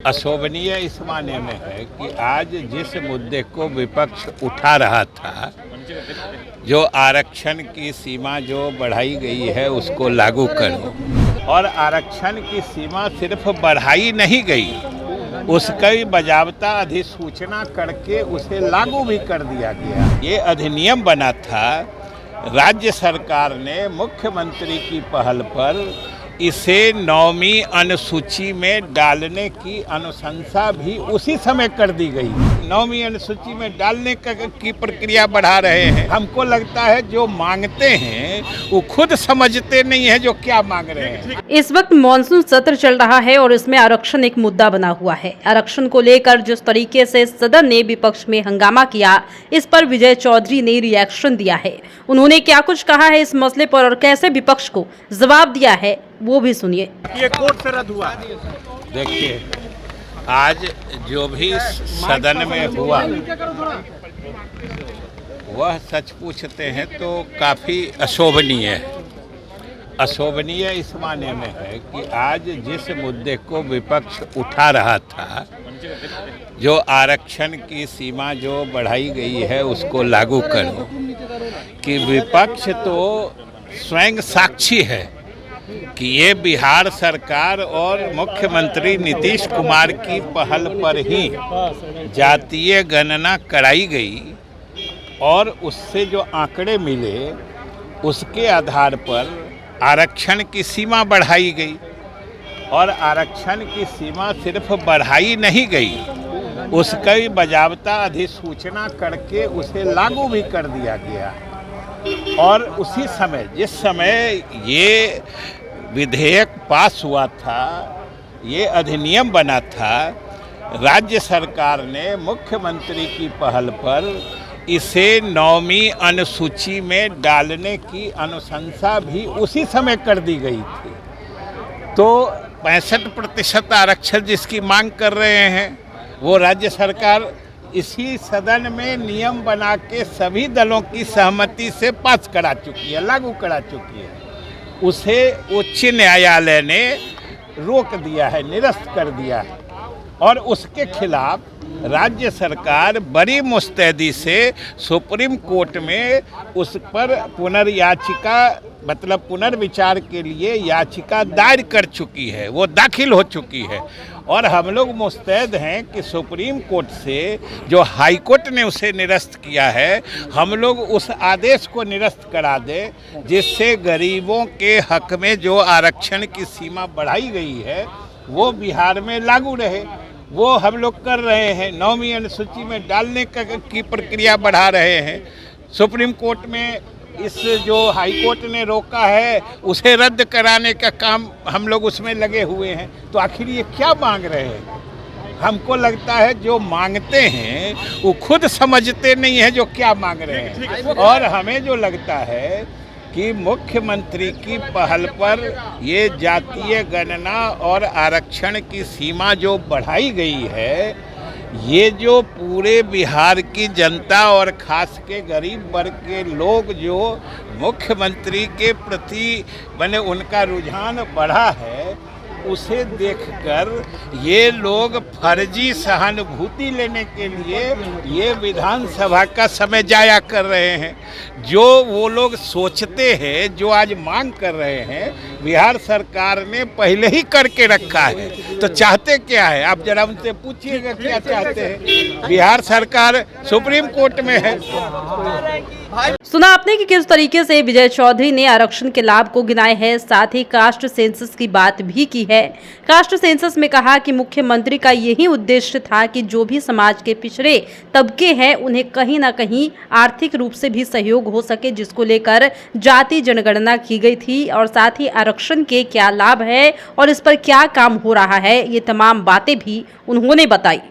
अशोभनीय इस माने में है कि आज जिस मुद्दे को विपक्ष उठा रहा था, जो आरक्षण की सीमा जो बढ़ाई गई है उसको लागू करो, और आरक्षण की सीमा सिर्फ बढ़ाई नहीं गई, उसकी बजावता अधिसूचना करके उसे लागू भी कर दिया गया। ये अधिनियम बना था, राज्य सरकार ने मुख्यमंत्री की पहल पर इसे 9वीं अनुसूची में डालने की अनुशंसा भी उसी समय कर दी गई। 9वीं अनुसूची में डालने की प्रक्रिया बढ़ा रहे हैं। हमको लगता है जो मांगते हैं वो खुद समझते नहीं है जो क्या मांग रहे हैं। इस वक्त मॉनसून सत्र चल रहा है और इसमें आरक्षण एक मुद्दा बना हुआ है। आरक्षण को लेकर जिस तरीके से सदन ने विपक्ष में हंगामा किया, इस पर विजय चौधरी ने रिएक्शन दिया है। उन्होंने क्या कुछ कहा है इस मसले पर और कैसे विपक्ष को जवाब दिया है, वो भी सुनिए। ये कोर्ट से रद्द हुआ। देखिए, आज जो भी सदन में हुआ वह सच पूछते हैं तो काफ़ी अशोभनीय है। अशोभनीय इस माने में है कि आज जिस मुद्दे को विपक्ष उठा रहा था, जो आरक्षण की सीमा जो बढ़ाई गई है उसको लागू करो, कि विपक्ष तो स्वयं साक्षी है कि ये बिहार सरकार और मुख्यमंत्री नीतीश कुमार की पहल पर ही जातीय गणना कराई गई और उससे जो आंकड़े मिले उसके आधार पर आरक्षण की सीमा बढ़ाई गई, और आरक्षण की सीमा सिर्फ बढ़ाई नहीं गई, उसकी बजावता अधिसूचना करके उसे लागू भी कर दिया गया। और उसी समय जिस समय ये विधेयक पास हुआ था, ये अधिनियम बना था, राज्य सरकार ने मुख्यमंत्री की पहल पर इसे 9वीं अनुसूची में डालने की अनुशंसा भी उसी समय कर दी गई थी। तो 65% आरक्षण जिसकी मांग कर रहे हैं वो राज्य सरकार इसी सदन में नियम बना के सभी दलों की सहमति से पास करा चुकी है, लागू करा चुकी है। उसे उच्च न्यायालय ने रोक दिया है, निरस्त कर दिया है, और उसके खिलाफ राज्य सरकार बड़ी मुस्तैदी से सुप्रीम कोर्ट में उस पर पुनर्याचिका मतलब पुनर्विचार के लिए याचिका दायर कर चुकी है, वो दाखिल हो चुकी है। और हम लोग मुस्तैद हैं कि सुप्रीम कोर्ट से जो हाई कोर्ट ने उसे निरस्त किया है, हम लोग उस आदेश को निरस्त करा दें, जिससे गरीबों के हक में जो आरक्षण की सीमा बढ़ाई गई है वो बिहार में लागू रहे। वो हम लोग कर रहे हैं, 9वीं अनुसूची में डालने की प्रक्रिया बढ़ा रहे हैं। सुप्रीम कोर्ट में इस जो हाई कोर्ट ने रोका है उसे रद्द कराने का काम हम लोग उसमें लगे हुए हैं। तो आखिर ये क्या मांग रहे हैं? हमको लगता है जो मांगते हैं वो खुद समझते नहीं है जो क्या मांग रहे हैं। और हमें जो लगता है कि मुख्यमंत्री की पहल पर ये जातीय गणना और आरक्षण की सीमा जो बढ़ाई गई है, ये जो पूरे बिहार की जनता और खास के गरीब वर्ग के लोग जो मुख्यमंत्री के प्रति बने उनका रुझान बढ़ा है, उसे देखकर ये लोग फर्जी सहानुभूति लेने के लिए ये विधानसभा का समय जाया कर रहे हैं। जो वो लोग सोचते हैं, जो आज मांग कर रहे हैं, बिहार सरकार ने पहले ही करके रखा है। तो चाहते क्या है? आप जरा उनसे पूछिएगा क्या चाहते हैं। बिहार सरकार सुप्रीम कोर्ट में है। सुना आपने कि किस तरीके से विजय चौधरी ने आरक्षण के लाभ को गिनाए हैं, साथ ही कास्ट सेंसस की बात भी की है। कास्ट सेंसस में कहा कि मुख्यमंत्री का यही उद्देश्य था कि जो भी समाज के पिछड़े तबके हैं उन्हें कहीं ना कहीं आर्थिक रूप से भी सहयोग हो सके, जिसको लेकर जाति जनगणना की गई थी, और साथ ही आरक्षण के क्या लाभ है और इस पर क्या काम हो रहा है, ये तमाम बातें भी उन्होंने बताई।